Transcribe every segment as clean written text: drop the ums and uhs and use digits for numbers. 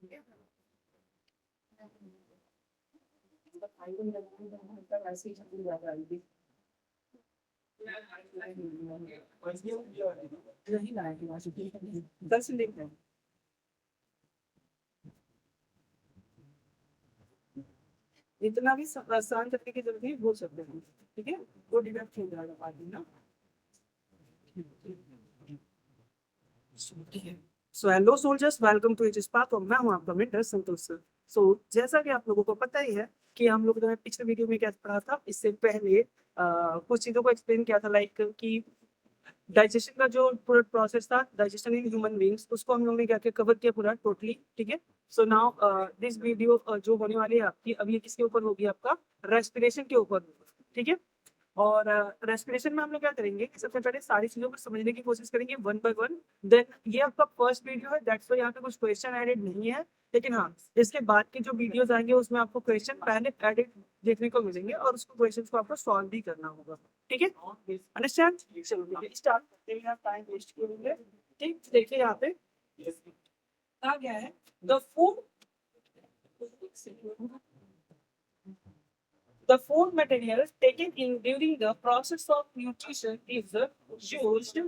नहीं लाए 10 लिंक है। इतना भी आसान करने की जरूरत नहीं, बोल सकते हैं। ठीक है, वो डिडक्ट हो जाएगा बाद में ना। So hello soldiers, welcome to Aegis path और मैं हूं आपका मेंटर संतोष सर। सो जैसा कि आप लोगों को पता ही है कि हम लोगों ने पिछले वीडियो में क्या पढ़ा था, इससे पहले कुछ चीजों को एक्सप्लेन किया था, लाइक कि डाइजेशन का जो पूरा प्रोसेस था, डाइजेशन इन ह्यूमन बींग्स, उसको हम लोगों ने क्या क्या कवर किया पूरा टोटली। ठीक है, सो नाउ दिस वीडियो जो होने वाली है आपकी, अब ये किसके ऊपर होगी, आपका रेस्पिरेशन के ऊपर। ठीक है, और रेस्पिरेशन में हम लोग क्या करेंगे कि सबसे पहले सारी चीजों को समझने की कोशिश करेंगे वन बाय वन। देन ये आपका फर्स्ट वीडियो है, दैट्स व्हाई यहाँ पे कुछ क्वेश्चन एडेड नहीं है, लेकिन हाँ इसके बाद के जो वीडियोस आएंगे उसमें आपको क्वेश्चन पहले एडेड देखने को मिलेंगे और उसको क्वेश्चन को आपको सॉल्व भी करना होगा। ठीक है, अंडरस्टैंड? चलो स्टार्ट करते हैं, टाइम वेस्ट करेंगे। ठीक, देखिए यहाँ पे आ गया है the food, the food material taken in during the process of nutrition is used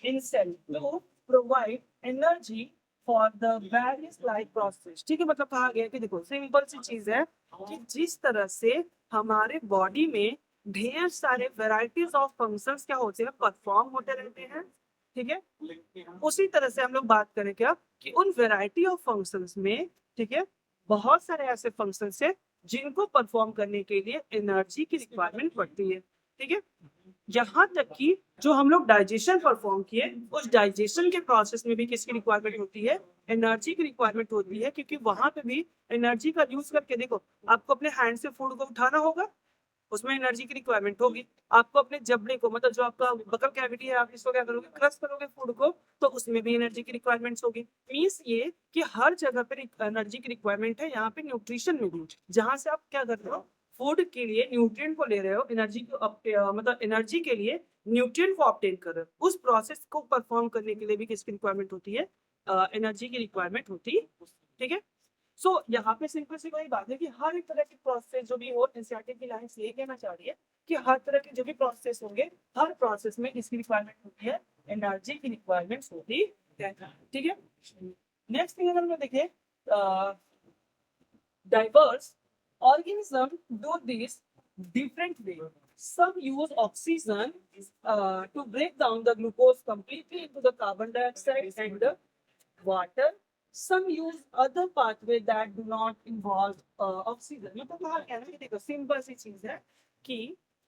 in cell to provide energy for the various life process। ठीक है, मतलब कहा गया कि देखो सिंपल सी चीज है कि जिस तरह से हमारे बॉडी में ढेर सारे वेराइटीज ऑफ फंक्शंस क्या होते हैं, परफॉर्म होते रहते हैं। ठीक है, उसी तरह से हम लोग बात करें क्या कि उन वेराइटी ऑफ फंक्शंस में, ठीक है, बहुत सारे ऐसे फंक्शंस है जिनको परफॉर्म करने के लिए एनर्जी की रिक्वायरमेंट पड़ती है। ठीक है, यहाँ तक कि जो हम लोग डाइजेशन परफॉर्म किए, उस डाइजेशन के प्रोसेस में भी किसकी रिक्वायरमेंट होती है, एनर्जी की रिक्वायरमेंट होती है, क्योंकि वहां पे भी एनर्जी का यूज करके देखो, आपको अपने हैंड से फूड को उठाना होगा, उसमें एनर्जी की रिक्वायरमेंट होगी। आपको अपने जबड़े को, मतलब जो आपका बकल कैविटी है, आप इसको क्या करोगे, क्रश करोगे फूड को, तो उसमें भी एनर्जी की रिक्वायरमेंट्स होगी। मींस ये कि हर जगह पर एनर्जी की रिक्वायरमेंट है, यहाँ पे न्यूट्रिशन में भी, जहां से आप क्या कर रहे हो, फूड के लिए न्यूट्रिएंट को ले रहे हो, एनर्जी को मतलब एनर्जी के लिए न्यूट्रिएंट को ऑब्टेन कर रहे हो, उस प्रोसेस को परफॉर्म करने के लिए भी किसकी रिक्वायरमेंट होती है, एनर्जी की रिक्वायरमेंट होती है। ठीक है, सो यहाँ पे सिंपल सी वही बात है कि हर एक तरह की प्रोसेस जो भी हो, एनसीईआरटी की लाइन ये कहना चाह रही है कि हर तरह के जो भी प्रोसेस होंगे, हर प्रोसेस में इसकी रिक्वायरमेंट होती है, एनर्जी की रिक्वायरमेंट होती है। ठीक है, नेक्स्ट थिंग अगर हम देखें, diverse organisms do this different way. Some use oxygen to break down the glucose completely into the carbon dioxide and the water. Some use other pathway that do not involve oxygen. मतलब कहा गया ना कि देखो simple सी चीज है कि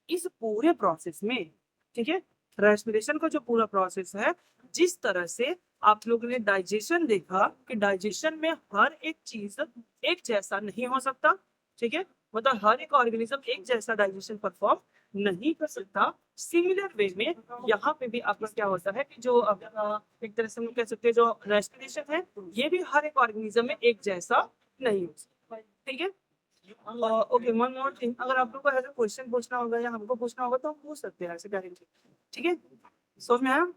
इस पूरे प्रोसेस में, ठीक है, रेस्पिरेशन का जो पूरा प्रोसेस है, जिस तरह से आप लोगों ने डाइजेशन देखा कि डाइजेशन में हर एक चीज एक जैसा नहीं हो सकता। ठीक है, मतलब हर एक ऑर्गेनिज्म एक जैसा डाइजेशन परफॉर्म नहीं कर सकता। सिमिलर वे में यहाँ पे भी आपका क्या होता है कि जो आपका एक तरह से हम कह सकते हैं जो रेस्पिरेशन है, ये भी हर एक ऑर्गेनिज्म में एक जैसा नहीं हो सकता। ठीक है, ओके, वन मोर थिंग, अगर आप लोग को ऐसा क्वेश्चन पूछना होगा या हमको पूछना होगा तो हम पूछ सकते हैं ऐसे डायरेक्टली। ठीक है, समझ में आया?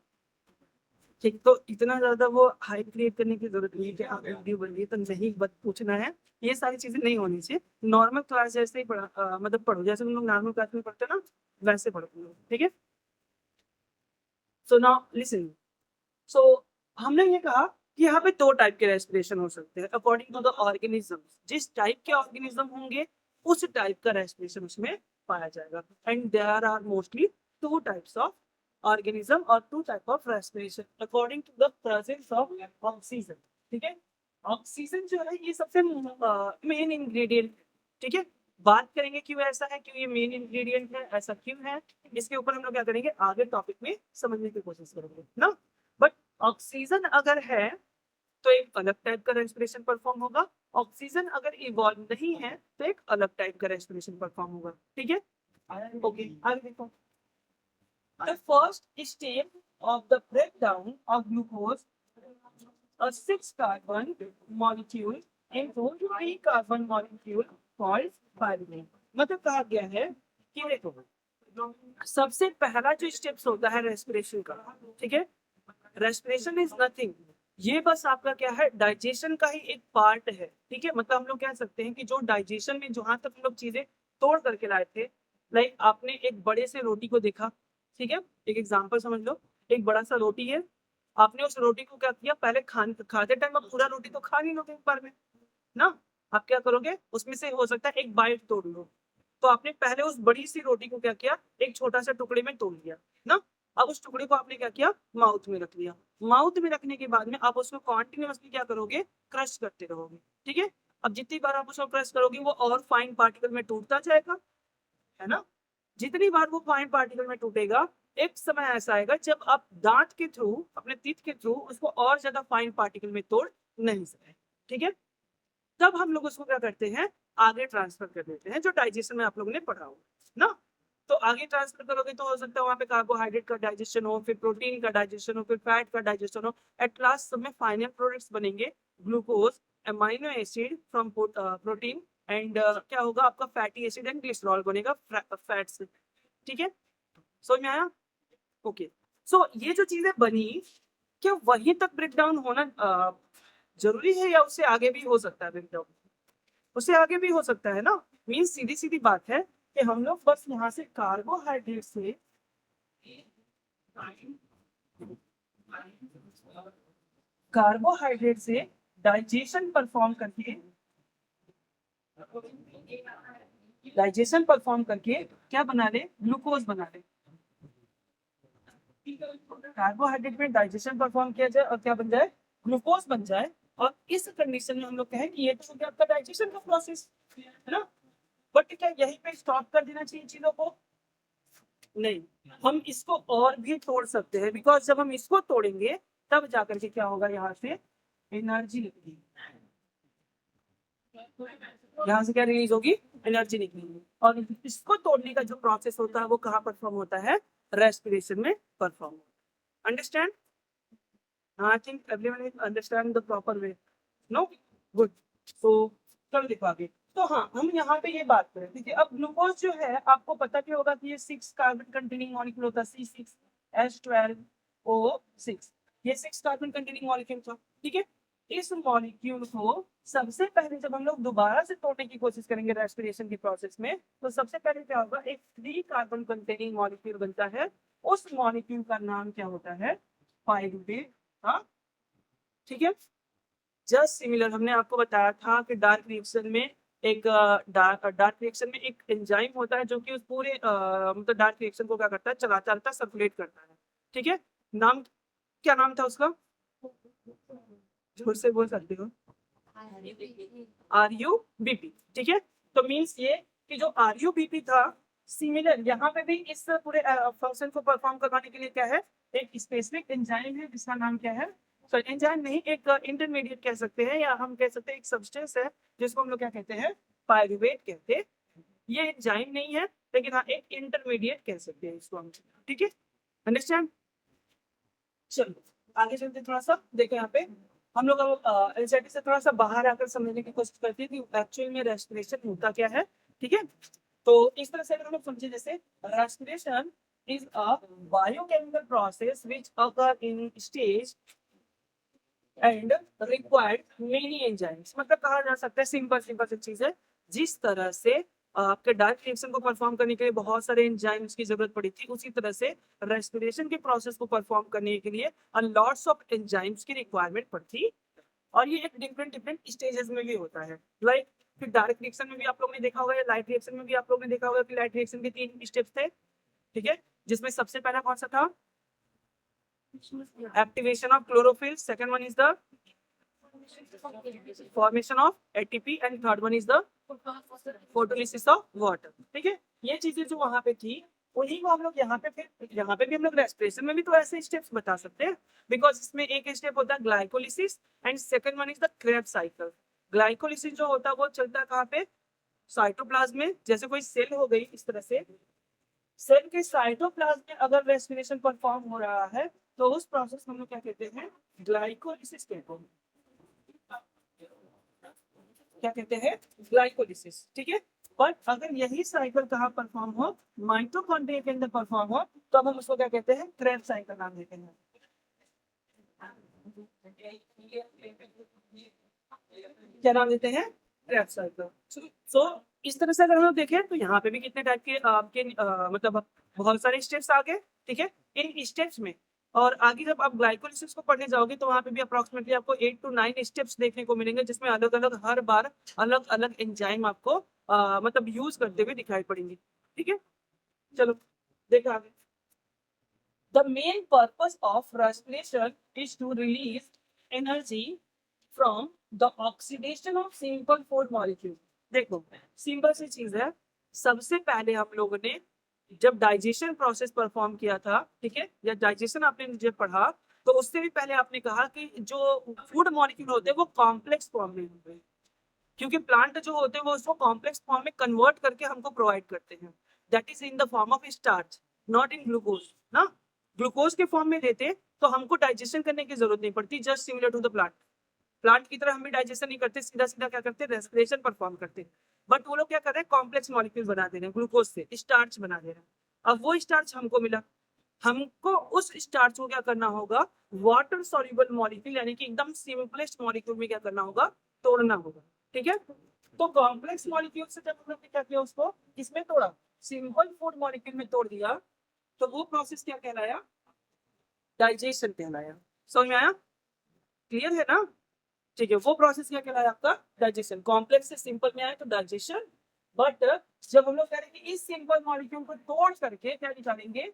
ठीक, तो इतना ज्यादा वो हाइप क्रिएट करने की जरूरत नहीं है कि आप वीडियो बन रही है तो नहीं बस पूछना है, ये सारी चीजें नहीं होनी चाहिए। नॉर्मल क्लास जैसे ही पढ़ा मतलब पढ़ो, जैसे हम लोग नॉर्मल क्लास में पढ़ते हैं ना, वैसे पढ़ो। ठीक है, सो नाउ लिसन। सो हमने ये कहा कि यहाँ पे दो टाइप के रेस्पिरेशन हो सकते हैं अकॉर्डिंग टू द ऑर्गेनिज्म। जिस टाइप के ऑर्गेनिज्म होंगे उस टाइप का रेस्पिरेशन उसमें पाया जाएगा, and there are mostly two types of organism or two type of respiration according to the presence of oxygen। ठीक है, ऑक्सीजन जो है ये सबसे मेन इंग्रेडिएंट। ठीक है, बात करेंगे क्यों ऐसा है, क्यों ये मेन इंग्रेडिएंट है, ऐसा क्यों है, इसके ऊपर हम लोग क्या करेंगे आगे टॉपिक में समझने की कोशिश करेंगे ना। बट ऑक्सीजन अगर है तो एक अलग टाइप का रेस्पिरेशन परफॉर्म होगा, ऑक्सीजन अगर इवॉल्व नहीं है तो एक अलग टाइप का रेस्पिरेशन परफॉर्म होगा। ठीक है, ओके, आगे देखो। The first step of the breakdown of glucose, a 6 carbon molecule into 3 carbon molecule called pyrimidine। मतलब कहा गया है कि देखो सबसे पहला जो स्टेप्स होता है रेस्पिरेशन का, ठीक है, रेस्पिरेशन इज नथिंग ये बस आपका क्या है, डाइजेशन का ही एक पार्ट है, ठीक है। मतलब हम लोग कह सकते हैं कि जो डाइजेशन में जहां तक हम लोग चीजें तोड़ करके लाए थे, लाइक आपने एक बड़े से रोटी को देखा, ठीक है, एक एग्जांपल समझ लो, एक बड़ा सा रोटी है, आपने उस रोटी को क्या किया, पहले खाते टाइम आप पूरा रोटी तो खा नहीं लोगे एक बार में ना, आप क्या करोगे, उसमें से हो सकता है एक बाइट तोड़ लो, तो आपने पहले उस बड़ी सी रोटी को क्या किया, एक छोटा सा टुकड़े में तोड़ लिया ना। अब उस टुकड़े को आपने क्या किया, माउथ में रख लिया। माउथ में रखने के बाद में आप उसको कॉन्टिन्यूअसली क्या करोगे, क्रश करते रहोगे, ठीक है। अब जितनी बार आप उसको क्रश करोगे वो और फाइन पार्टिकल में टूटता जाएगा, है ना। जितनी बार वो फाइन पार्टिकल में टूटेगा, एक समय ऐसा आएगा जब आप दांत के थ्रू, अपने टीथ के थ्रू उसको और ज्यादा फाइन पार्टिकल में तोड़ नहीं सके, ठीक है। तब हम लोग उसको क्या करते हैं, आगे ट्रांसफर कर देते हैं, जो डाइजेशन में आप लोगों ने पढ़ा हो ना। तो आगे ट्रांसफर करोगे तो हो सकता है वहां पे कार्बोहाइड्रेट का डाइजेशन हो, फिर प्रोटीन का डाइजेशन हो, फिर फैट का डाइजेशन हो, एट लास्ट सब में फाइनल प्रोडक्ट्स बनेंगे, glucose, amino acid from protein, and क्या होगा आपका फैटी एसिड एंड ग्लिसरॉल बनेगा फैट से, ठीक है। समझ में आया? ओके। सो ये जो चीजें बनी, क्या वहीं तक ब्रेक डाउन होना जरूरी है, या उससे आगे भी हो सकता है ब्रेक डाउन? उससे आगे भी हो सकता है ना। मीन सीधी सीधी बात है कि हम लोग बस यहाँ से कार्बोहाइड्रेट से डाइजेशन परफॉर्म करके, क्या बना ले, ग्लूकोज बना ले। कार्बोहाइड्रेट में डाइजेशन परफॉर्म किया जाए और क्या बन जाए, ग्लूकोज बन जाए। और इस कंडीशन में हम लोग कहें कि ये तो हो गया आपका डाइजेशन का प्रोसेस, है ना। बट क्या यहीं पे स्टॉप कर देना चाहिए चीजों को? नहीं, हम इसको और भी तोड़ सकते हैं, बिकॉज जब हम इसको तोड़ेंगे तब जाकर के क्या होगा, यहाँ से एनर्जी निकलेगी, यहाँ से क्या रिलीज होगी, एनर्जी निकलेगी। और इसको तोड़ने का जो प्रोसेस होता है वो कहाँ परफॉर्म होता है, रेस्पिरेशन में परफॉर्म होता है। Understand? I think everyone is understand the proper way, no? Good. So चलो देखो आगे। तो हाँ, हम यहाँ पे ये बात करें, ठीक है। अब ग्लूकोज जो है आपको पता भी होगा कि ये 6 कार्बन कंटेनिंग मॉलिक्यूल होता है, C6H12O6, ये 6 कार्बन कंटेनिंग मॉलिक्यूल था, ठीक है। इस मॉलिक्यूल को सबसे पहले जब हम लोग दोबारा से तोड़ने की कोशिश करेंगे रेस्पिरेशन की प्रोसेस में, तो सबसे पहले क्या होगा, एक 3 कार्बन कंटेनिंग मॉलिक्यूल बनता है। उस मॉलिक्यूल का नाम क्या होता है, पाइरूवेट, हाँ, ठीक है। जस्ट सिमिलर हमने आपको बताया था कि डार्क रिएक्शन में एक डार्क रिएक्शन में एक एंजाइम होता है जो कि उस पूरे मतलब डार्क रिएक्शन को क्या करता है, चलाता रहता है, सर्कुलेट करता है, ठीक है। नाम, क्या नाम था उसका, जोर से बोल सकते हो? RUBP, ठीक है। तो मीन्स ये कि जो RUBP था, सिमिलर यहाँ पे भी इस पूरे फंक्शन को परफॉर्म करवाने के लिए क्या है, एक स्पेसिफिक एंजाइम है जिसका नाम क्या है, तो एंजाइम नहीं, एक इंटरमीडिएट कह सकते हैं, या हम कह सकते हैं एक सब्सटेंस है जिसको हम लोग क्या कहते हैं, पायरुवेट कहते हैं। ये एंजाइम नहीं है, लेकिन हाँ एक इंटरमीडिएट कह सकते हैं इसको हम, ठीक है। अंडरस्टैंड? चलो आगे चलते थोड़ा सा, देखो यहाँ पे हम लोग अब एंजाइटी से थोड़ा सा बाहर आकर समझने की कोशिश करते हैं कि एक्चुअल में रेस्पिरेशन होता क्या है, ठीक है। तो इस तरह से अगर हम लोग समझे, जैसे respiration is a biochemical process which occur in stage and required many enzymes. मतलब कहा जा सकता है सिंपल सिंपल सी चीज है, जिस तरह से आपके डार्क रिएक्शन को परफॉर्म करने के लिए बहुत सारे एंजाइम्स की जरूरत पड़ी थी, उसी तरह से रेस्पिरेशन के प्रोसेस को परफॉर्म करने के लिए लॉट्स ऑफ एंजाइम्स की रिक्वायरमेंट पड़ती। और ये एक डिफरेंट डिफरेंट स्टेजेस में भी होता है, लाइक फिर डार्क रिएक्शन में भी आप लोगों ने देखा होगा, या लाइट रिएक्शन में भी आप लोगों ने देखा होगा कि लाइट रिएक्शन के 3 स्टेप्स थे, ठीक है। जिसमें सबसे पहला कौन सा था, activation of chlorophyll, second one is the formation of ATP, and third one is the photolysis of water, ठीक है। ये चीजें जो वहां पे थी, उन्हीं को हम लोग यहाँ पे, फिर यहाँ पे भी हम लोग रेस्पिरेशन में भी तो ऐसे स्टेप्स बता सकते हैं, बिकॉज इसमें एक स्टेप होता है glycolysis and second one is the Krebs cycle. Glycolysis जो होता है वो चलता है कहाँ पे, साइटोप्लाज्म में। जैसे कोई सेल हो गई इस तरह से, सेल के साइटोप्लाज्म में अगर रेस्पिरेशन परफॉर्म हो रहा है, तो उस प्रोसेस को हम लोग क्या कहते हैं, ग्लाइकोलिसिस कहते हैं। क्या कहते हैं, ग्लाइकोलिसिस, ठीक है। पर अगर यही साइकिल कहाँ परफॉर्म हो, माइटोकॉन्ड्रिया के अंदर परफॉर्म हो, तो अब हम उसको क्या कहते हैं, क्रेब्स साइकिल नाम देते हैं। क्या नाम देते हैं, क्रेब्स सर्कल। सो इस तरह से अगर हम लोग देखें तो यहाँ पे भी कितने टाइप के आपके मतलब बहुत सारे स्टेप्स आ गए, ठीक है, इन स्टेप्स में। और आगे जब आप ग्लाइकोलिसिस को पढ़ने जाओगे तो वहाँ पे भी अप्रोक्सीमेटली आपको 8 to 9 स्टेप्स देखने को मिलेंगे, जिसमें अलग अलग हर बार अलग अलग एंजाइम आपको मतलब यूज करते हुए दिखाई पड़ेंगे, ठीक है। चलो देखा आगे। The main purpose of respiration is to release energy from the oxidation of simple food molecule। देखो सिंपल सी चीज है, सबसे पहले हम लोगों ने जब डाइजेशन प्रोसेस परफॉर्म किया था, ठीक है, या डाइजेशन आपने जब पढ़ा तो उससे भी पहले आपने कहा कि जो फूड मॉलिक्यूल होते हैं वो कॉम्प्लेक्स फॉर्म में होते हैं, क्योंकि प्लांट जो होते हैं वो उसको कॉम्प्लेक्स फॉर्म में कन्वर्ट करके हमको प्रोवाइड करते हैं, that is in the form of starch, not in glucose ना। ग्लूकोज के फॉर्म में देते तो हमको डाइजेशन करने की जरूरत नहीं पड़ती, just similar to the plant. Plant की तरह हम भी डाइजेशन नहीं करते, सीधा सीधा क्या करते हैं, रेस्पिरेशन परफॉर्म करते हैं। बट वो लोग क्या कर रहे हैं, कॉम्प्लेक्स मॉलिक्यूल बना दे रहे हैं, ग्लूकोज से स्टार्च बना दे रहे हैं। अब वो स्टार्च हमको मिला, हमको उस स्टार्च को क्या करना होगा, वाटर सॉल्युबल मॉलिक्यूल यानी कि एकदम सिंपलेस्ट मॉलिक्यूल में क्या करना होगा, तोड़ना होगा, ठीक है। तो कॉम्प्लेक्स मॉलिक्यूल से जब हमने क्या किया, उसको किसमें तोड़ा, सिंपल फूड मॉलिक्यूल में तोड़ दिया, तो वो प्रोसेस क्या कहलाया, डाइजेशन कहलाया। समझ में आया, क्लियर है ना, ठीक है। वो प्रोसेस क्या कहलाया आपका, डाइजेशन। कॉम्प्लेक्स से सिंपल में आया तो डाइजेशन। बट जब हम लोग करेंगे इस सिंपल मॉलिक्यूल को तोड़ करके क्या निकालेंगे,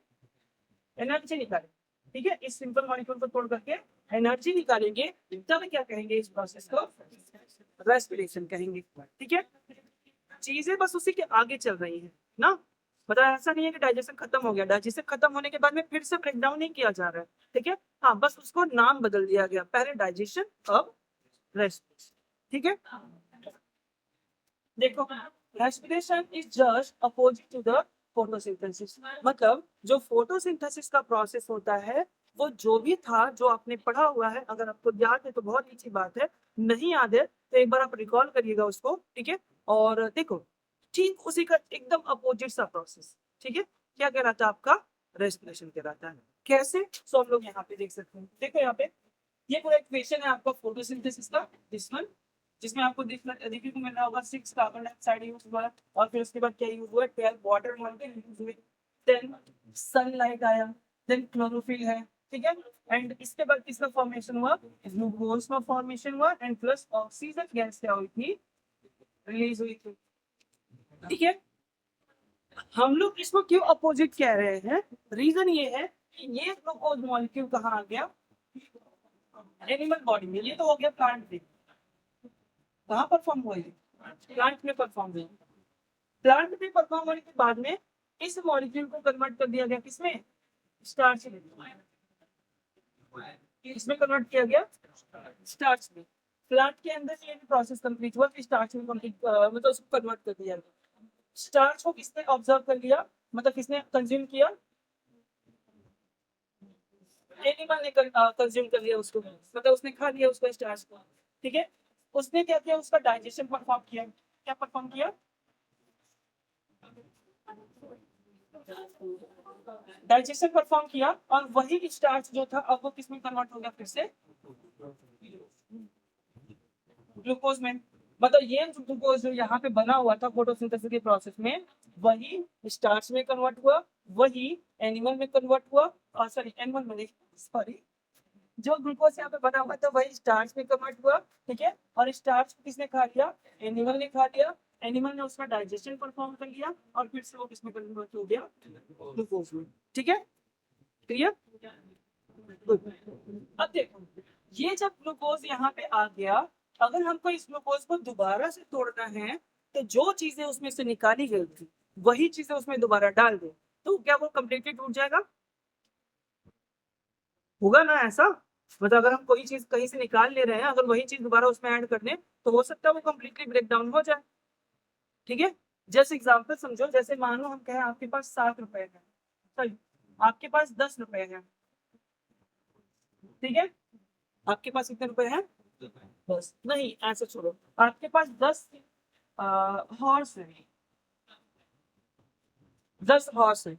एनर्जी निकालेंगे, ठीक है, इस सिंपल मॉलिक्यूल को तोड़ करके एनर्जी निकालेंगे, तब क्या कहेंगे इस प्रोसेस को, रेस्पिरेशन कहेंगे, ठीक है। चीजें बस उसी के आगे चल रही है ना, मतलब ऐसा नहीं है कि डाइजेशन खत्म हो गया, डाइजेशन खत्म होने के बाद में फिर से ब्रेक डाउन नहीं किया जा रहा है, ठीक है। हाँ बस उसको नाम बदल दिया गया, पहले डाइजेशन अब रेस्पिरेशन, ठीक है। देखो respiration is just opposite to the photosynthesis, मतलब जो फोटोसिंथेसिस का प्रोसेस होता है वो जो भी था, जो आपने पढ़ा हुआ है, अगर आपको याद है तो बहुत ही अच्छी बात है, नहीं याद है तो एक बार आप रिकॉल करिएगा उसको, ठीक है। और देखो ठीक उसी का एकदम अपोजिट सा प्रोसेस, ठीक है, क्या कहलाता है आपका, रेस्पिरेशन कहलाता है। कैसे, सो हम लोग यहाँ पे देख सकते हैं, देखो यहाँ पे ये पूरा इक्वेशन है आपका फोटोसिंथेसिस का, दिस वन, जिसमें आपको देखने को मिल रहा होगा 6 कार्बन डाइऑक्साइड यूज हुआ, और फिर उसके बाद क्या यूज हुआ, 12 वाटर मॉलिक्यूल यूज हुए, 10 सनलाइट आया, देन क्लोरोफिल है, ठीक है। एंड इसके बाद किसका फॉर्मेशन हुआ, ग्लूकोज का फॉर्मेशन हुआ, एंड प्लस ऑक्सीजन गैस क्या हुई थी, रिलीज हुई थी, ठीक है। हम लोग इसको क्यों अपोजिट कह रहे हैं, रीजन ये है कि ये ग्लूकोज मॉलिक्यूल कहाँ आ गया, एनिमल बॉडी में, ये तो हो गया प्लांट में, कहाँ परफॉर्म हुआ, ये प्लांट में परफॉर्म हुआ। प्लांट में परफॉर्म होने के बाद में इस मॉलिक्यूल को कन्वर्ट कर दिया गया किसमें, स्टार्च में, इसमें कन्वर्ट किया गया स्टार्च में। प्लांट के अंदर ये भी प्रोसेस कंप्लीट हुआ कि स्टार्च में कंप्लीट मतलब उसको कन्वर्ट कर दिया गया। स्टार्च को किसने ऑब्जर्व कर लिया, मतलब किसने कंज्यूम किया, एनिमल ने कंज्यूम कर लिया उसको, मतलब उसने खा लिया उसको स्टार्च को, ठीक है। उसने क्या किया, उसका डाइजेशन परफॉर्म किया, क्या परफॉर्म किया, डाइजेशन परफॉर्म किया, और वही स्टार्च जो था अब वो किसमें कन्वर्ट हो गया, फिर से ग्लूकोज में। मतलब ये ग्लूकोज जो यहाँ पे बना हुआ था फोटोसिंथेसिस के प्रोसेस में, वही स्टार्च में कन्वर्ट हुआ, वही एनिमल में कन्वर्ट हुआ, और सॉरी एनिमल में, सॉरी जो ग्लूकोज यहाँ पे बना हुआ था वही स्टार्च में कन्वर्ट हुआ, ठीक है। और स्टार्च को किसने खा लिया, एनिमल ने खा लिया, एनिमल ने उसका डाइजेशन परफॉर्म कर लिया, और फिर से वो किसमें कन्वर्ट हो गया, ग्लूकोज में, ठीक है, क्लियर। अब देखो ये जब ग्लूकोज यहाँ पे आ गया, अगर हमको इस ग्लूकोज को दोबारा से तोड़ना है तो जो चीजें उसमें से निकाली गई थी वही चीजें उसमें दोबारा डाल दे, तो क्या वो कम्प्लीटली टूट जाएगा, होगा ना ऐसा। मतलब अगर हम कोई चीज कहीं से निकाल ले रहे हैं, अगर वही चीज दोबारा उसमें ऐड कर दें तो हो सकता है वो कम्प्लीटली ब्रेक डाउन हो जाए, ठीक है। जैसे एग्जाम्पल समझो, जैसे मान लो हम कहें आपके पास 7 रुपए है, सॉरी आपके पास 10 रुपए है, ठीक है, आपके पास कितने रुपए हैं, बस नहीं ऐसे छोड़ो, आपके पास 10 हॉर्स है, 10 हॉर्स है,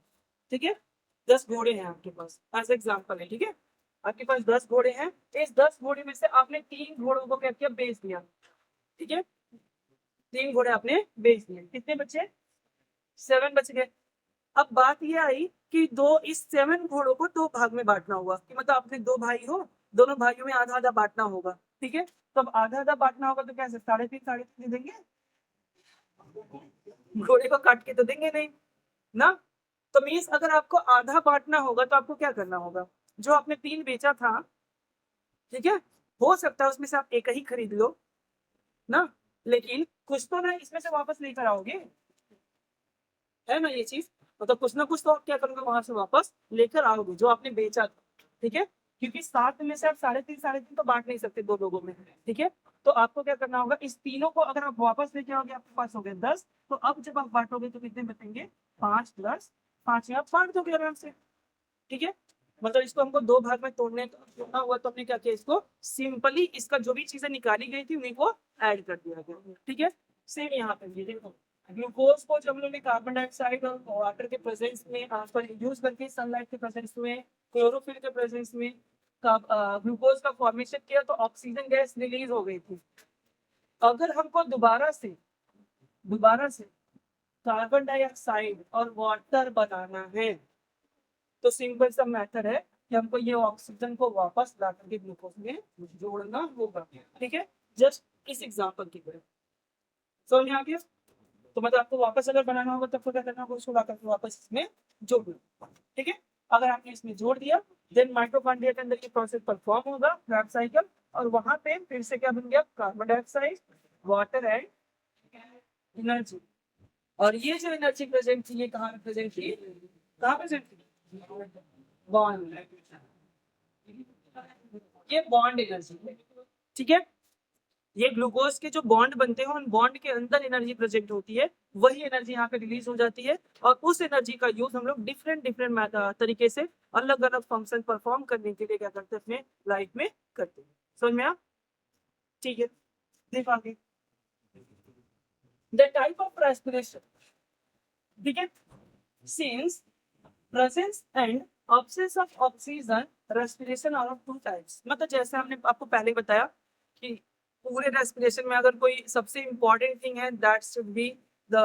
ठीक है, 10 घोड़े हैं आपके पास, ऐसा एग्जाम्पल है, ठीक है। आपके पास 10 घोड़े हैं, इस 10 घोड़े में से आपने 3 घोड़ों को क्या किया, बेच दिया, ठीक है, 3 घोड़े आपने बेच दिए, कितने बचे, 7 बच गए। अब बात ये आई कि इस 7 घोड़ों को 2 भाग में बांटना हुआ, कि मतलब आपने 2 भाई हो, दोनों भाइयों में आधा आधा बांटना होगा, ठीक है। तो अब आधा आधा बांटना होगा तो कैसे, 3.5 देंगे, घोड़े को काट के तो देंगे नहीं ना। तो मीन्स अगर आपको आधा बांटना होगा तो आपको क्या करना होगा, जो आपने 3 बेचा था, ठीक है, हो सकता है उसमें से आप एक ही खरीद लो ना, लेकिन कुछ तो ना इसमें से वापस लेकर आओगे, है ना ये चीज, मतलब कुछ ना कुछ तो आप क्या करोगे, वहां से वापस लेकर आओगे जो आपने बेचा था, ठीक है, क्योंकि 7 में से आप 3.5 तो बांट नहीं सकते 2 लोगों में, ठीक है। तो आपको क्या करना होगा, इस तीनों को अगर आप वापस लेके आओगे आपके पास हो गए 10, तो अब जब आप बांटोगे तो कितने बचेंगे, 5 प्लस 5 में आप बांट दोगे आराम से, ठीक है। मतलब इसको हमको 2 भाग में तोड़ना हुआ, तो हमने क्या किया, इसको सिंपली इसका जो भी चीजें निकाली गई थी उन्हीं को ऐड कर दिया गया, ठीक है। सेम यहाँ पे ये देखो, ग्लूकोज को जब हम लोग ने कार्बन डाइऑक्साइड और वाटर के प्रेजेंस में यूज करके, सनलाइट के प्रेजेंस में, क्लोरोफिल के प्रेजेंस में ग्लूकोज का फॉर्मेशन किया तो ऑक्सीजन गैस रिलीज हो गई थी। अगर हमको दोबारा से कार्बन डाइऑक्साइड और वाटर बनाना है तो सिंपल सा मेथड है कि हमको ये ऑक्सीजन को वापस ला करके ग्लूकोज में जोड़ना होगा, ठीक है। जस्ट इस एग्जांपल की तरह समझ में आ गया। तो मतलब आपको वापस अगर बनाना होगा तो आपको क्या करना होगा, उसको ला करके वापस इसमें जोड़ना, ठीक है। अगर आपने इसमें जोड़ दिया देन माइटोकॉन्ड्रिया के अंदर ये प्रोसेस परफॉर्म होगा, क्रैब साइकिल, और वहां पे फिर से क्या बन गया, carbon dioxide, water and energy. और ये जो एनर्जी प्रेजेंट थी ये कहाँ प्रेजेंट थी, कहाँ प्रेजेंट थी, बॉन्ड, ये बॉन्ड एनर्जी, ठीक है। ये ग्लूकोज के जो बॉन्ड बनते हैं उन बॉन्ड के अंदर एनर्जी प्रेजेंट होती है, वही एनर्जी यहाँ पे रिलीज हो जाती है, और उस एनर्जी का यूज हम लोग डिफरेंट डिफरेंट तरीके से अलग अलग फंक्शन परफॉर्म करने के लिए क्या करते हैं, अपने लाइफ में करते हैं। समझ में आ, ठीक है, देखो आगे, द टाइप ऑफ रेस्पिरेशन, ठीक है, since presence and absence of oxygen respiration are of two types। मतलब जैसे हमने आपको पहले बताया कि पूरे रेस्पिरेशन में अगर कोई सबसे इंपॉर्टेंट थिंग है दैट शुड बी द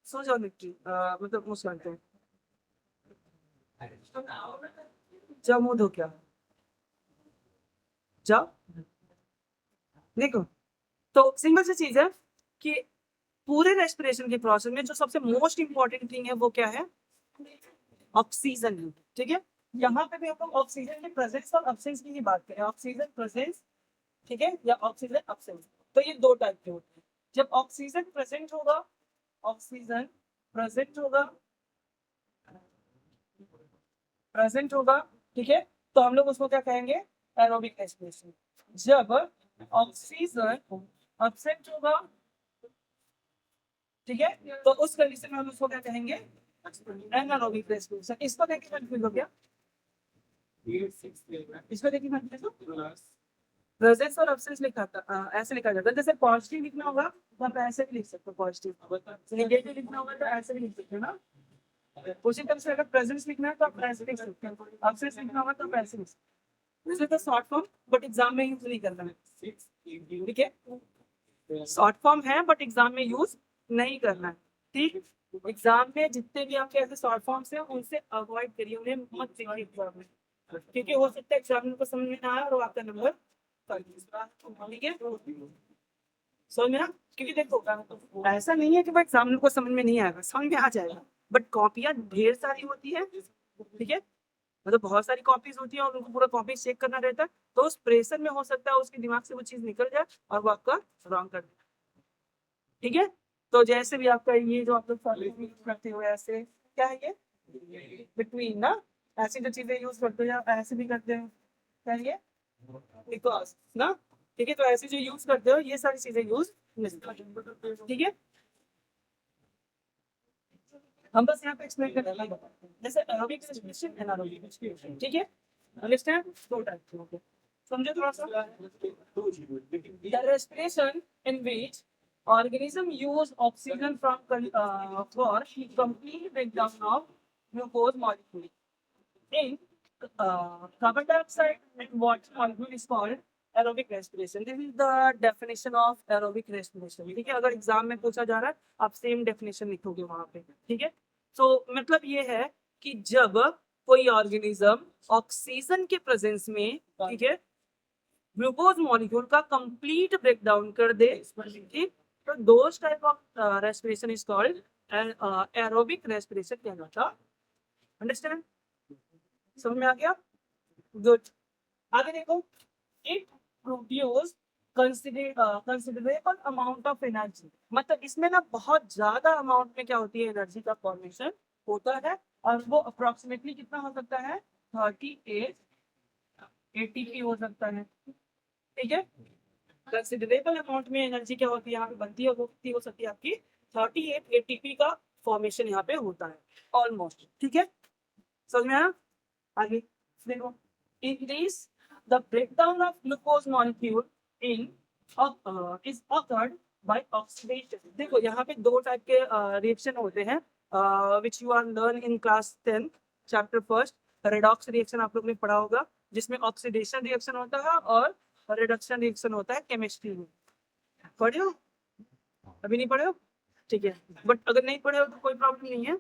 सोजोनिटी, मतलब मुस्कुराते हैं, जाओ मुंह धो क्या, जाओ, देखो। तो सिंपल सी चीज है कि पूरे रेस्पिरेशन के प्रोसेस में जो सबसे मोस्ट इंपॉर्टेंट थिंग है वो क्या है, ऑक्सीजन है, ठीक है। यहाँ पे भी हम लोग ऑक्सीजन के प्रेजेंस और अब्सेंस की ही बात करें, ऑक्सीजन प्रेजेंस, ठीक है, या ऑक्सीजन अब्सेंस। तो ये 2 टाइप के होते हैं। जब ऑक्सीजन प्रेजेंट होगा, ऑक्सीजन प्रेजेंट होगा, प्रेजेंट होगा, ठीक है, तो हम लोग उसको क्या कहेंगे, एरोबिक रेस्पिरेशन। जब ऑक्सीजन अब्सेंट होगा, ठीक है, तो उस कंडीशन में हम उसको क्या कहेंगे, एनारोबिक रेस्पिरेशन। इसको देखिए कंफ्यूज हो गया, इसको देखिए कंफ्यूज हो, प्रेजेंस और एब्सेंस लिखा था, ऐसे लिखा जाता है, जैसे पॉजिटिव लिखना होगा तो आप ऐसे भी लिख सकते हो पॉजिटिव, नेगेटिव लिखना होगा तो ऐसे भी लिख सकते हो ना। उसी तरह से अगर प्रेजेंस लिखना है तो आप ऐसे लिख सकते हो, एब्सेंस लिखना होगा तो आप ऐसे लिख सकते हो। This is the short form, but exam में यूज नहीं करना है, ठीक है, शॉर्ट फॉर्म है बट एग्जाम में यूज नहीं करना है, ठीक। एग्जाम में जितने भी आपके ऐसे शॉर्ट फॉर्म्स हैं उनसे अवॉइड करिए, उन्हें मत देखिए एग्जाम में, क्योंकि हो सकता है एग्जामिनर को समझ में ना आए और आपका नंबर, ठीक है, समझ में ना। क्योंकि देखो ऐसा नहीं है कि भाई एग्जामिनर को समझ में नहीं आएगा, समझ में आ जाएगा, बट कॉपियां ढेर सारी होती है, ठीक है, मतलब बहुत सारी कॉपीज होती है और उनको पूरा कॉपी चेक करना रहता है, तो उस प्रेशर में हो सकता है उसके दिमाग से वो चीज निकल जाए और वो आपका रॉन्ग कर दे, ठीक है। तो जैसे भी आपका ये जो आप लोग करते हो ऐसे, क्या है ये बिटवीन ना, ऐसी जो चीजें यूज करते हो या ऐसे भी करते हो, क्या है ये बिकॉज ना, ठीक है। तो ऐसे जो यूज करते हो ये सारी चीजें यूज नहीं करते, ठीक है। हम बस यहाँ पे एक्सप्लेन करने लगे, जैसे एरोबिक रेस्पिरेशन, एनारोबिक रेस्पिरेशन, ठीक है, अंडरस्टैंड, 2 टाइप के होते हैं, समझे थोड़ा सा। The respiration in which organism use oxygen from for complete breakdown of glucose molecule in carbon dioxide and water molecule is called aerobic respiration. This is the definition of aerobic respiration. ठीक है, अगर exam में पूछा जा रहा है आप same definition लिखोगे वहां पे. ठीक है, तो मतलब ये है कि जब कोई ऑर्गेनिज्म ऑक्सीजन के प्रेजेंस में, ठीक है, ग्लूकोज मॉलिक्यूल का कंप्लीट ब्रेकडाउन कर दे, ठीक, तो those type of respiration is called aerobic respiration कहलाता. अंडरस्टैंड? समझ में आ गया? गुड. आगे देखो, it produce considerable amount of energy. मतलब इसमें ना बहुत ज्यादा अमाउंट में क्या होती है, एनर्जी का फॉर्मेशन होता है, और वो अप्रोक्सीमेटली कितना हो सकता है, 38 एटीपी हो सकता है. ठीक है, कंसिडरेबल अमाउंट में एनर्जी क्या होती है यहाँ पे बनती है, वो कितनी हो सकती है आपकी 38 एटीपी का फॉर्मेशन यहाँ पे होता है ऑलमोस्ट. ठीक है, समझ में आया? आगे देखो, increase the breakdown of glucose molecule in is occurred by oxidation. देखो यहाँ पे दो टाइप के रिएक्शन होते हैं which you are learn in class 10 chapter first. Redox reaction आप लोग ने पढ़ा होगा, जिसमें ऑक्सीडेशन रिएक्शन होता है और रिडक्शन रिएक्शन होता है केमिस्ट्री में. पढ़े हो? अभी नहीं पढ़े हो? ठीक है, बट अगर नहीं पढ़े हो तो कोई प्रॉब्लम नहीं है,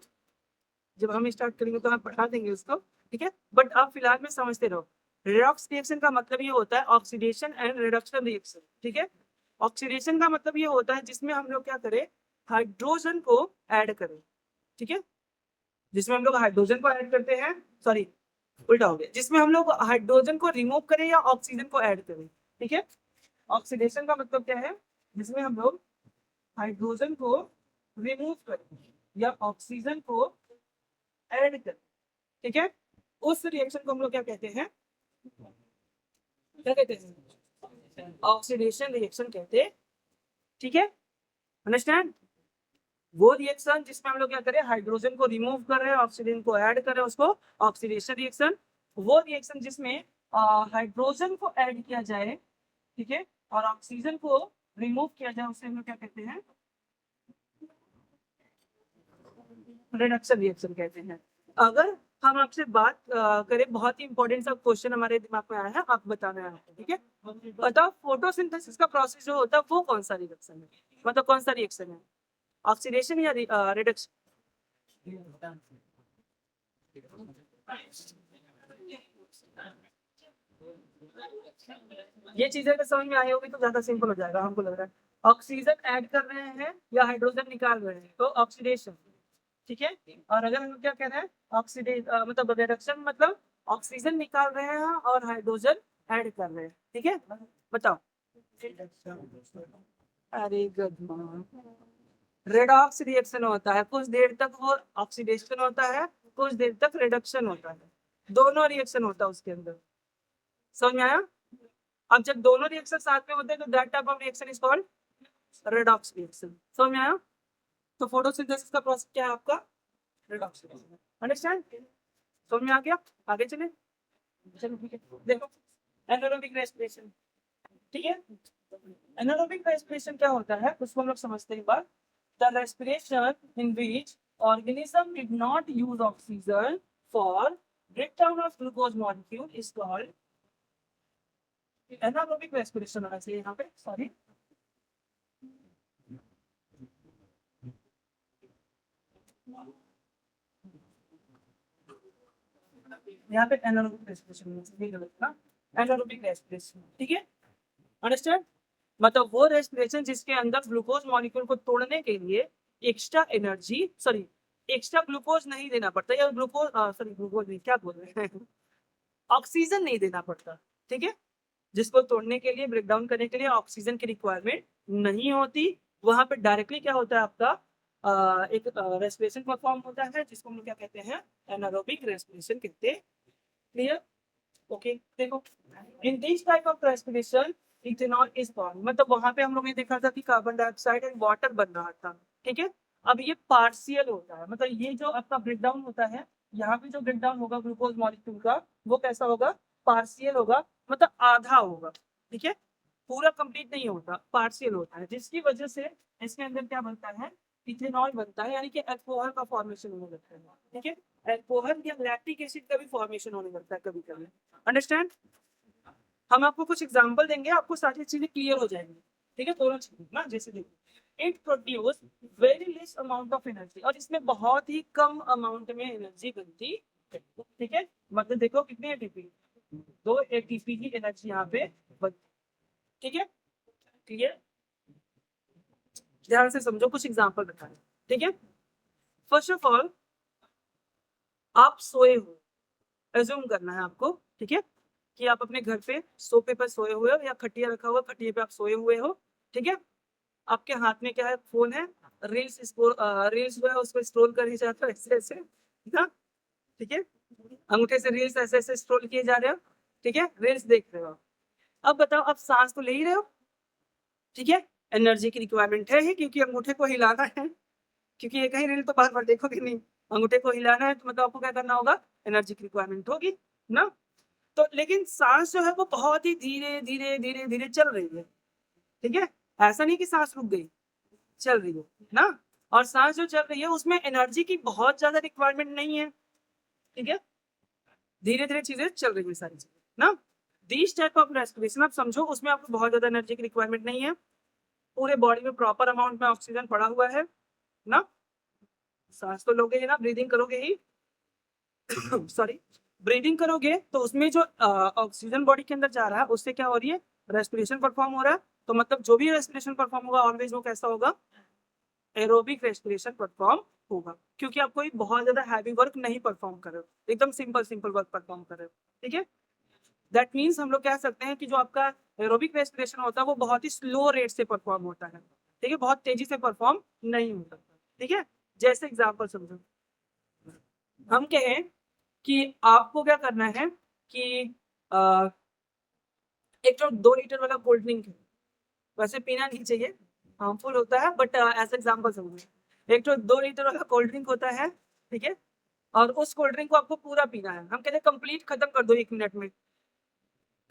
जब हम स्टार्ट करेंगे तो हम पढ़ा देंगे उसको. ठीक है, बट आप फिलहाल में समझते रहो. रेडॉक्स रिएक्शन का मतलब ये होता है ऑक्सीडेशन एंड रिडक्शन रिएक्शन. ठीक है, ऑक्सीडेशन का मतलब ये होता है जिसमें हम लोग क्या करें, हाइड्रोजन को ऐड करें. ठीक है, जिसमें हम लोग हाइड्रोजन को ऐड करते हैं, सॉरी उल्टा हो गया, जिसमें हम लोग हाइड्रोजन को रिमूव करें या ऑक्सीजन को ऐड करें. ठीक है, ऑक्सीडेशन का मतलब क्या है, जिसमें हम लोग हाइड्रोजन को रिमूव करें या ऑक्सीजन को ऐड करें. ठीक है, उस रिएक्शन को हम लोग क्या कहते हैं, क्या कहते हैं, ऑक्सीडेशन रिएक्शन कहते हैं. ठीक है, अंडरस्टैंड? वो रिएक्शन जिसमें हम लोग क्या करें, हाइड्रोजन को रिमूव कर रहे हैं, ऑक्सीजन को ऐड कर रहे हैं, उसको ऑक्सीडेशन रिएक्शन. वो रिएक्शन जिसमें हाइड्रोजन को ऐड किया जाए, ठीक है, और ऑक्सीजन को रिमूव किया जाए, उसे हम लोग क्या कहते हैं, रिडक्शन रिएक्शन कहते हैं. अगर हम आपसे बात करें, बहुत ही इंपॉर्टेंट सा क्वेश्चन हमारे दिमाग में आया है, आप बताना है. ठीक है, बताओ फोटोसिंथेसिस का प्रोसेस जो होता है वो कौन सा रिएक्शन है, मतलब कौन सा रिएक्शन है, ऑक्सीडेशन या रिडक्शन? ये चीजें अगर समझ में आई होगी तो ज्यादा सिंपल हो जाएगा, हमको लग रहा है. ऑक्सीजन ऐड कर रहे हैं या हाइड्रोजन निकाल रहे हैं, तो ऑक्सीडेशन. ठीक है, और अगर हम क्या कह रहे हैं, ऑक्सीडेट मतलब रिडक्शन मतलब ऑक्सीजन निकाल रहे हैं और हाइड्रोजन ऐड कर रहे हैं. ठीक है, बताओ. अरे गुड, रेडॉक्स रिएक्शन होता है, कुछ देर तक वो ऑक्सीडेशन होता है, कुछ देर तक रिडक्शन होता है, दोनों रिएक्शन होता है उसके अंदर. समझ में आया? अब जब दोनों रिएक्शन साथ में होते हैं तो that type of reaction is called redox reaction. समझ में आया? तो फोटोसिंथेसिस का प्रोसेस क्या है आपका, रेडॉक्स रिएक्शन. अंडरस्टैंड? समझ में आ गया? आगे चले. चलो ठीक है, देखो एनारोबिक रेस्पिरेशन. ठीक है, एनारोबिक रेस्पिरेशन क्या होता है उसको हम लोग समझते हैं. बात, the respiration in which organism did not use oxygen for breakdown of glucose molecule is called anaerobic respiration. होना चाहिए यहाँ पे, सॉरी. यहाँ पे anaerobic respiration होना चाहिए, गलत ना, anaerobic respiration. ठीक है, अंडरस्टैंड? मतलब वो रेस्पिरेशन जिसके अंदर ग्लूकोज मॉलिक्यूल को तोड़ने के लिए extra energy, sorry extra glucose नहीं देना पड़ता, या ग्लूकोज सॉरी ग्लूकोज नहीं, क्या बोल रहे हैं, ऑक्सीजन नहीं देना पड़ता. ठीक है, जिसको तोड़ने के लिए, ब्रेकडाउन करने के लिए ऑक्सीजन की रिक्वायरमेंट नहीं होती. वहां पे डायरेक्टली क्या होता है आपका, एक रेस्पिरेशन परफॉर्म होता है जिसको हम लोग क्या कहते हैं, एनारोबिक रेस्पिरेशन कहते हैं. क्लियर? ओके, देखो in this type of respiration ethanol is form. मतलब वहां पे हम लोग ने देखा था कि कार्बन डाइऑक्साइड एंड वाटर बन रहा था. ठीक है, अब ये पार्शियल होता है, मतलब ये जो आपका ब्रेकडाउन होता है, यहाँ पे जो ब्रेकडाउन होगा ग्लूकोज मॉलिक्यूल का, वो कैसा होगा, पार्शियल होगा, मतलब आधा होगा. ठीक है, पूरा कंप्लीट नहीं होता, पार्शियल होता है, जिसकी वजह से इसके अंदर क्या बनता है, इथेनॉल बनता है, यानी कि अल्कोहल का फॉर्मेशन होने लगता है. ठीक है, अल्कोहल या लैक्टिक एसिड का भी फॉर्मेशन होने लगता है कभी कभी। अंडरस्टैंड? हम आपको कुछ एग्जांपल देंगे, आपको सारी चीजें क्लियर हो जाएंगी। ठीक है, दोनों चीजें ना, जैसे देखो it produce very less amount of energy, और इसमें बहुत ही कम अमाउंट में एनर्जी बनती है। ठीक है, मतलब देखो कितने एटीपी, 2 एटीपी की एनर्जी यहाँ पे बनती। ठीक है, क्लियर? ध्यान से समझो, कुछ एग्जांपल बताएं। ठीक है, फर्स्ट ऑफ ऑल आप सोए हो, एज्यूम करना है आपको। ठीक है, कि आप अपने घर पे सोफे पर सोए हुए हो या खटिया रखा हुआ, खटिया पे आप सोए हुए हो। ठीक है, आपके हाथ में क्या है, फोन है, रील्स जो है उसको स्क्रॉल कर ही जाते हो ऐसे ऐसे ना। ठीक है, अंगूठे से रील्स ऐसे ऐसे स्क्रॉल किए जा रहे हो। ठीक है, रील्स देख रहे हो। अब बताओ, आप सांस तो ले ही रहे हो। ठीक है, एनर्जी की रिक्वायरमेंट है ही, क्योंकि अंगूठे को हिलाना है, क्योंकि ये कहीं रील तो बार बार देखोगे नहीं। अंगूठे को हिलाना है तो मतलब आपको क्या करना होगा, एनर्जी की रिक्वायरमेंट होगी ना। तो लेकिन सांस जो है वो बहुत ही धीरे धीरे धीरे धीरे चल रही है। ठीक है, ऐसा नहीं कि सांस रुक गई, चल रही है ना। और सांस जो चल रही है उसमें एनर्जी की बहुत ज्यादा रिक्वायरमेंट नहीं है। ठीक है, धीरे धीरे चीजें चल रही है सारी चीजें ना। दिस टाइप ऑफ रेस्पिरेशन आप समझो, उसमें आपको बहुत ज्यादा एनर्जी की रिक्वायरमेंट नहीं है, पूरे बॉडी में प्रॉपर अमाउंट में ऑक्सीजन पड़ा हुआ है ना। सांस तो लोगे ही ना, ब्रीदिंग करोगे ही सॉरी, ब्रीदिंग करोगे तो उसमें जो ऑक्सीजन बॉडी के अंदर जा रहा है उससे क्या हो रही है, रेस्पिरेशन परफॉर्म हो रहा है। तो मतलब जो भी रेस्पिरेशन परफॉर्म होगा ऑलवेज वो कैसा होगा, एरोबिक रेस्पिरेशन परफॉर्म होगा, क्योंकि आप कोई बहुत ज्यादा हैवी वर्क नहीं परफॉर्म कर रहे हो, एकदम सिंपल सिंपल वर्क परफॉर्म कर रहे हो। ठीक है, दैट मीन्स हम लोग कह सकते हैं कि जो आपका एरोबिक रेस्पिरेशन होता है वो बहुत ही स्लो रेट से परफॉर्म होता है। ठीक है, बहुत तेजी से परफॉर्म नहीं होता। ठीक है, जैसे एग्जाम्पल समझो, हम कहें कि आपको क्या करना है कि एक जो 2 लीटर वाला कोल्ड ड्रिंक है, वैसे पीना नहीं चाहिए, हार्मफुल होता है, बट एज एग्जाम्पल समझो, एक जो 2 लीटर वाला कोल्ड ड्रिंक होता है। ठीक है, और उस कोल्ड ड्रिंक को आपको पूरा पीना है, हम कहते हैं कंप्लीट खत्म कर दो 1 मिनट में,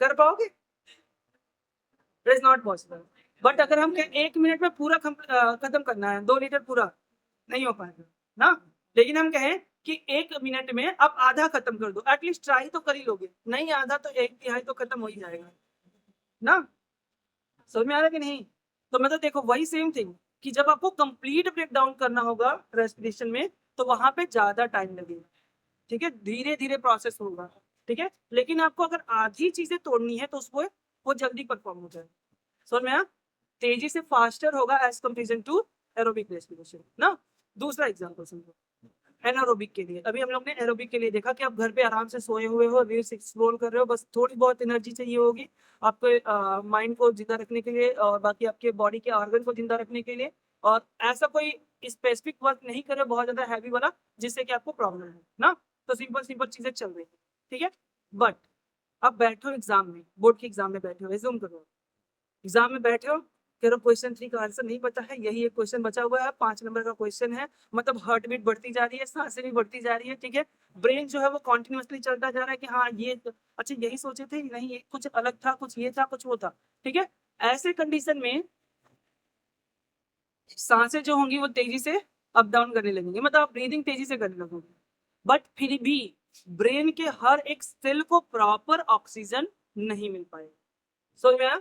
कर पाओगे? It is not possible. But अगर हम कहें 1 मिनट में पूरा खत्म करना है 2 लीटर पूरा, नहीं हो पाएगा ना। लेकिन हम कहें कि 1 मिनट में आप आधा खत्म कर दो, एटलीस्ट ट्राई तो कर ही लोगे, नहीं आधा तो 1/3 तो खत्म हो ही जाएगा ना। समझ में आ रहा है कि नहीं? तो मतलब देखो वही सेम थिंग, कि जब आपको कंप्लीट ब्रेक डाउन करना होगा रेस्पिरेशन में, तो वहां पे ज्यादा टाइम लगेगा। ठीक है, धीरे धीरे प्रोसेस होगा। ठीक है, लेकिन आपको अगर आधी चीजें तोड़नी है तो उसको वो जल्दी परफॉर्म हो जाए। समझ में आया? तेजी से फास्टर होगा as comparison to aerobic respiration ना। दूसरा एग्जांपल समझो, एनारोबिक के लिए। अभी हम लोग ने एरोबिक के लिए देखा कि आप घर पे आराम से सोए हुए हो, रील्स स्क्रॉल कर रहे हो, बस थोड़ी बहुत एनर्जी चाहिए होगी आपके माइंड को जिंदा रखने के लिए और बाकी आपके बॉडी के ऑर्गन को जिंदा रखने के लिए। और ऐसा कोई स्पेसिफिक वर्क नहीं करे बहुत ज्यादा हैवी वाला जिससे कि आपको प्रॉब्लम हो ना। तो सिंपल सिंपल चीजें चल रही है। ठीक है, बट अब बैठो एग्जाम में, बोर्ड के एग्जाम में बैठे हो, रिज्यूम करो, एग्जाम में बैठे हो, कह रहे हो क्वेश्चन 3 का आंसर नहीं पता है, यही एक क्वेश्चन बचा हुआ है, 5 नंबर का क्वेश्चन है। मतलब हार्ट बीट बढ़ती जा रही है, सांसें भी बढ़ती जा रही है। ठीक है, ब्रेन जो है वो कॉन्टिन्यूसली चलता जा रहा है कि हाँ ये अच्छा यही सोचे थे, नहीं ये कुछ अलग था, कुछ ये था, कुछ वो था। ठीक है, ऐसे कंडीशन में सांसें जो होंगी वो तेजी से अप डाउन करने लगेंगी, मतलब आप ब्रीदिंग तेजी से करने लगोगे। बट फिर भी ब्रेन के हर एक सेल को प्रॉपर ऑक्सीजन नहीं मिल पाएगा। समझ में आया?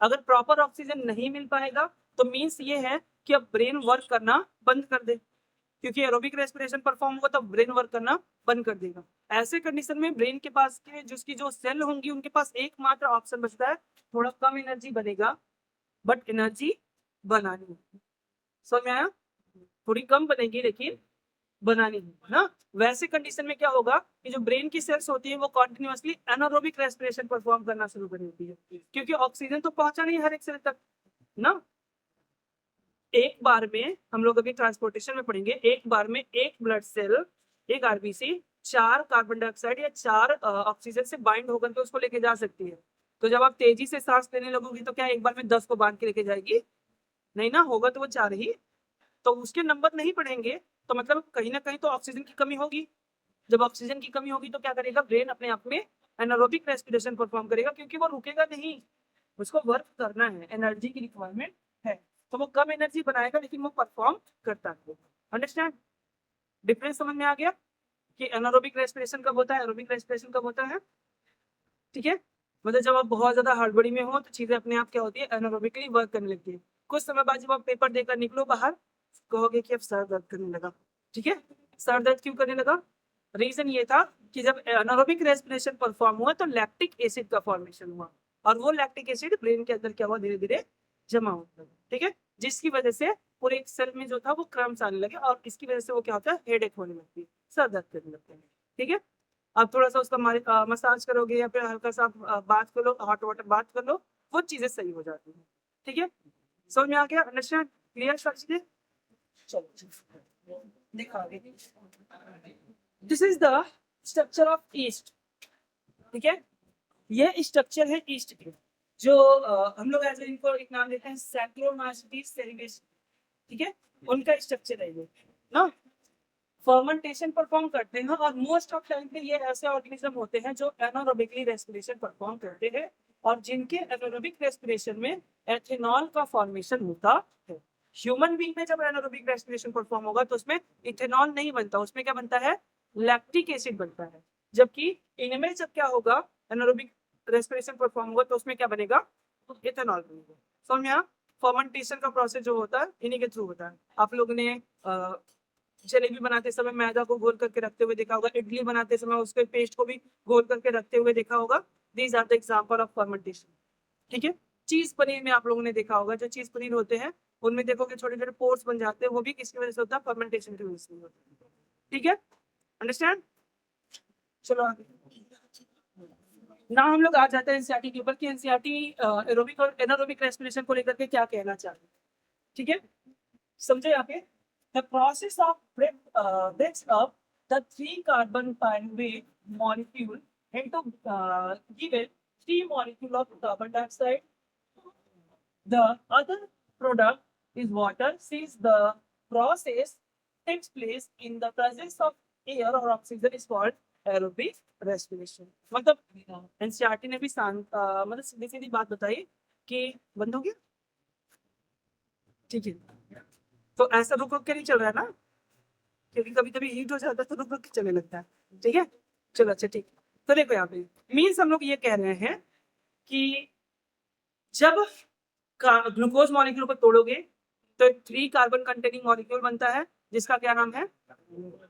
अगर प्रॉपर ऑक्सीजन नहीं मिल पाएगा तो मीन्स ये है कि अब ब्रेन वर्क करना बंद कर दे, क्योंकि एरोबिक रेस्पिरेशन परफॉर्म होगा तो ब्रेन वर्क करना बंद कर देगा। ऐसे कंडीशन में ब्रेन के पास के जिसकी जो सेल होंगी उनके पास एकमात्र ऑप्शन बचता है, थोड़ा कम एनर्जी बनेगा बट एनर्जी बनानी है। समझ में आया? थोड़ी कम बनेगी लेकिन बनानी है ना। वैसे कंडीशन में क्या होगा कि जो ब्रेन की सेल्स होती है वो कॉन्टिन्यूसली एनारोबिक रेस्पिरेशन परफॉर्म करना शुरू कर देती है, क्योंकि ऑक्सीजन तो पहुंचा नहीं हर एक सेल तक ना। एक बार में हम लोग अभी ट्रांसपोर्टेशन में पढ़ेंगे, एक बार में एक ब्लड सेल, एक आरबीसी 4 कार्बन डाइऑक्साइड या 4 ऑक्सीजन से बाइंड होकर के उसको लेके जा सकती है। तो जब आप तेजी से सांस लेने लगोगी तो क्या एक बार में 10 को बांध के लेके जाएगी? नहीं ना, होगा तो वो 4 ही। तो उसके नंबर नहीं बढ़ेंगे, तो मतलब कहीं ना कहीं तो ऑक्सीजन की कमी होगी। जब ऑक्सीजन की कमी होगी तो क्या करेगा ब्रेन अपने आप में एनारोबिक रेस्पिरेशन परफॉर्म करेगा, क्योंकि वो रुकेगा नहीं, उसको वर्क करना है, एनर्जी की रिक्वायरमेंट है। तो वो कम एनर्जी बनाएगा लेकिन वो परफॉर्म करता है। अंडरस्टैंड? डिफरेंस समझ में आ गया? कि एनारोबिक रेस्पिरेशन कब होता है, एरोबिक रेस्पिरेशन कब होता है। ठीक है, मतलब जब आप बहुत ज्यादा हड़बड़ी में हो तो चीजें अपने आप क्या होती है, एनारोबिकली वर्क करने लगती है। कुछ समय बाद जब आप पेपर देकर निकलो बाहर, कहोगे कि अब सर दर्द करने लगा। ठीक है, सर दर्द क्यों करने लगा? रीजन ये था कि जब एनारोबिक रेस्पिरेशन परफॉर्म हुआ तो लैक्टिक एसिड का फॉर्मेशन हुआ, और वो लैक्टिक एसिड ब्रेन के अंदर क्या हुआ, धीरे धीरे जमा होता है। ठीक है, जिसकी वजह से पूरे एक सेल में जो था वो क्रम्स आने लगे, और इसकी वजह से वो क्या होता है, हेडेक होने लगती है, सर दर्द करने लगता है। ठीक है, आप थोड़ा सा उसका मसाज करोगे या फिर हल्का सा बात कर लो, हॉट वाटर बात कर लो, वो चीजें सही हो जाती हैं। ठीक है, समझ में आ गया, अंडरस्टैंड, क्लियर सब चीजें। चलो दिखा आगे। This is the structure of east. ठीक है, ये स्ट्रक्चर है ईस्ट के, जो हम लोग ऐसे इनको एक नाम देते हैं सैक्रोमाइसीटीज सेरिडेस। ठीक है, उनका स्ट्रक्चर है ये ना। फर्मेंटेशन परफॉर्म करते हैं, और मोस्ट ऑफ टाइम पे ये ऐसे ऑर्गेनिज्म होते हैं जो एनारोबिकली रेस्पिरेशन परफॉर्म करते हैं, और जिनके एनारोबिक रेस्पिरेशन में एथेनॉल का फॉर्मेशन होता है। ह्यूमन बीइंग में जब एनारोबिक रेस्पिरेशन परफॉर्म होगा तो उसमें इथेनॉल नहीं बनता, उसमें क्या बनता है, लैक्टिक एसिड बनता है। जबकि इनमें जब क्या होगा, एनारोबिक रेस्पिरेशन परफॉर्म होगा तो उसमें क्या बनेगा, इथेनॉल बनेगा। समझ में? फर्मेंटेशन का प्रोसेस जो होता है इन्हीं के थ्रू होता है। आप लोगों ने जलेबी बनाते समय मैदा को घोल करके रखते हुए देखा होगा, इडली बनाते समय उसके पेस्ट को भी घोल करके रखते हुए देखा होगा। These are the example of fermentation. ठीक है, चीज पनीर में आप लोगों ने देखा होगा, जो चीज पनीर होते हैं उनमें देखोगे छोटे छोटे पोर्स बन जाते हैं, वो भी किसकी वजह से होता है, फर्मेंटेशन की वजह से होता है। ठीक है, अंडरस्टैंड। चलो आगे ना, हम लोग आ जाते हैं एनसीईआरटी के ऊपर कि एनसीईआरटी एरोबिक और एनारोबिक रेस्पिरेशन को लेकर के क्या कहना चाहते हैं। ठीक है, समझे यहाँ पे, the process of breaks up the 3 carbon pyruvate molecule into given 3 molecule of carbon dioxide. The other product is water, since the process takes place in the presence of air or oxygen is called aerobic respiration. मतलब NCERT ने भी मतलब सीधी सीधी बात बताई कि बंद हो गया। ठीक है, तो ऐसा रुक रुक के नहीं चल रहा है ना, क्योंकि कभी कभी हीट हो जाता है तो रुक रुक के चलने लगता है। ठीक है, चलो अच्छा ठीक। तो देखो यहाँ पे मीन्स हम लोग ये कह रहे हैं कि जब ग्लूकोज मॉलिक्यूल को तोड़ोगे तो 3 कार्बन कंटेनिंग मॉलिक्यूल बनता है, जिसका क्या नाम है,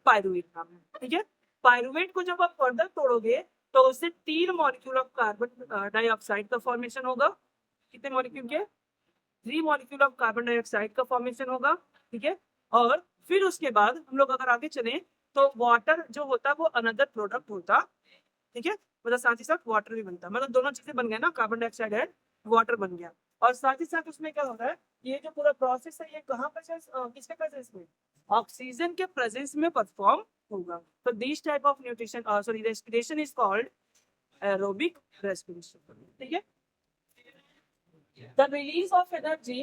पायरुवेट नाम है। ठीक है, पायरुवेट को जब आप फर्दर तोड़ोगे तो उससे 3 मॉलिक्यूल ऑफ कार्बन डाइऑक्साइड का फॉर्मेशन होगा। कितने मॉलिक्यूल के, 3 मॉलिक्यूल ऑफ कार्बन डाइऑक्साइड का फॉर्मेशन होगा। ठीक है, और फिर उसके बाद हम लोग अगर आगे चले तो वाटर जो होता है वो अनदर प्रोडक्ट होता। ठीक है, मतलब साथ ही साथ वाटर भी बनता, मतलब दोनों चीजें बन गया ना, कार्बन डाइऑक्साइड है, वाटर बन गया। और साथ ही साथ उसमें क्या हो रहा है, ये जो पूरा प्रोसेस है ये कहाँ प्रेजेंस, किसके प्रेजेंस में, ऑक्सीजन के प्रेजेंस में परफॉर्म होगा। तो this type of nutrition sorry respiration is called aerobic respiration. ठीक है, the release of energy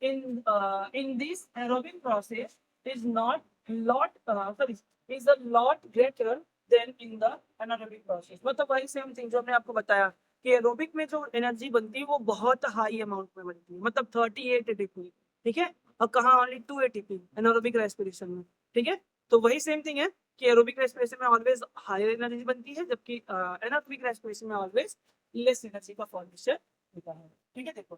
in this aerobic process is not lot sorry is a lot greater than in the anaerobic process। मतलब वही same thing जो हमने आपको बताया कि aerobic में जो एनर्जी बनती है वो बहुत हाई अमाउंट में बनती है, मतलब 38 एटीपी। ठीक है, और कहाँ ओनली 2 एटीपी एनारोबिक रेस्पिरेशन में। ठीक है, तो वही सेम थिंग है कि एरोबिक रेस्पिरेशन में ऑलवेज हायर एनर्जी बनती है, जबकि एनारोबिक रेस्पिरेशन में ऑलवेज लेस एनर्जी का फॉर्मेशन होता है। ठीक है, देखो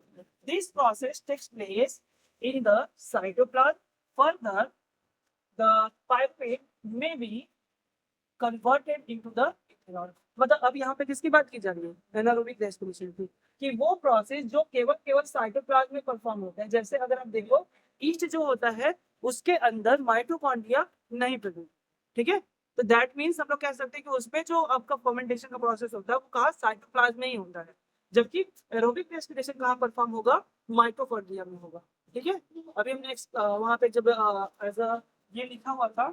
this process takes place in the cytoplasm, further the pyruvate may be converted into the ethanol. मतलब अब यहाँ पे किसकी बात की जा रही है, एनारोबिक रेस्पिरेशन की, कि वो प्रोसेस जो केवल केवल साइटोप्लाज्म में परफॉर्म होता है। जैसे अगर आप देखो ईस्ट जो होता है उसके अंदर माइटोकॉन्ड्रिया नहीं प्रेजेंट। ठीक है, तो दैट मीन्स हम लोग कह सकते हैं कि उसमें जो आपका फर्मेंटेशन का प्रोसेस होता है वो कहाँ, साइटोप्लाज्म में ही होता है। जबकि एरोबिक रेस्पिरेशन कहाँ परफॉर्म होगा, माइटोकॉन्ड्रिया में होगा। ठीक है, अभी हमने वहां पे जब एज अ ये लिखा हुआ था,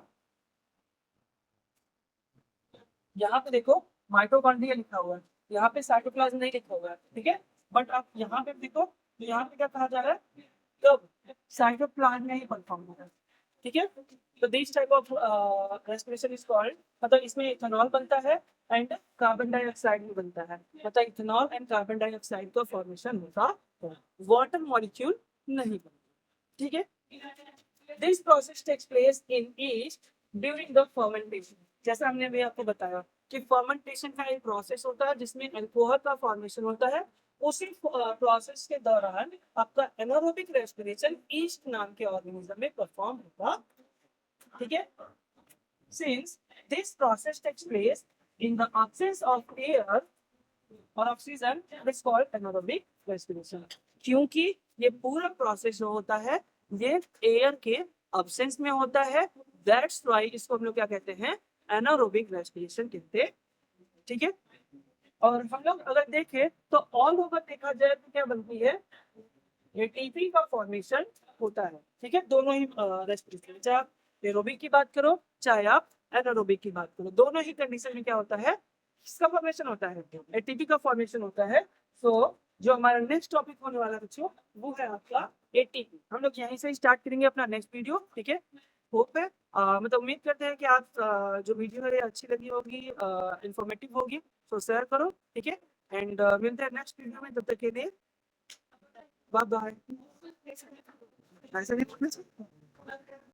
यहाँ पे देखो माइटोकॉन्ड्रिया लिखा हुआ है, यहाँ पे साइटोप्लाज्म नहीं लिखा हुआ है। ठीक है, बट आप यहाँ पे देखो तो यहाँ पे क्या कहा जा रहा है, तो साइटोप्लाज्म में ही परफॉर्म होगा। ठीक है, तो this type of respiration is called, मतलब इसमें इथेनॉल बनता है एंड कार्बन डाइऑक्साइड भी बनता है, मतलब इथेनॉल एंड कार्बन डाइऑक्साइड का फॉर्मेशन होता है, वाटर मॉलिक्यूल नहीं बनता। ठीक है, this process takes place in yeast during the fermentation. जैसा हमने अभी आपको बताया कि फर्मेंटेशन का एक प्रोसेस होता है जिसमें अल्कोहल का फॉर्मेशन होता है। उसी प्रोसेस के दौरान आपका एनारोबिक रेस्पिरेशन ईस्ट नाम के ऑर्गेनिज्म में परफॉर्म होगा। ठीक है, since this process takes place in the absence of air और oxygen, it's called anaerobic respiration. क्योंकि ये पूरा प्रोसेस जो होता है ये एयर के अब्सेंस में होता है, दैट्स व्हाई इसको हम लोग क्या कहते हैं, एनारोबिक रेस्पिरेशन कहते हैं। ठीक है, और हम लोग अगर देखें तो ऑल ओवर देखा जाए तो क्या बनती है, एटीपी का फॉर्मेशन होता है। ठीक है, दोनों ही रेस्पिरेशन, चाहे आप एरोबिक की बात करो चाहे आप एनारोबिक की बात करो, दोनों ही कंडीशन में क्या होता है, किसका फॉर्मेशन होता है, एटीपी का फॉर्मेशन होता है। सो जो हमारा नेक्स्ट टॉपिक होने वाला बच्चों वो है आपका एटीपी। हम लोग यहीं से स्टार्ट करेंगे अपना नेक्स्ट वीडियो। ठीक है, होप है मतलब उम्मीद करते हैं कि आप जो वीडियो है अच्छी लगी होगी, इंफॉर्मेटिव होगी, तो शेयर करो। ठीक है, एंड मिलते हैं नेक्स्ट वीडियो में, तब तक के लिए बाय बाय। ऐसा नहीं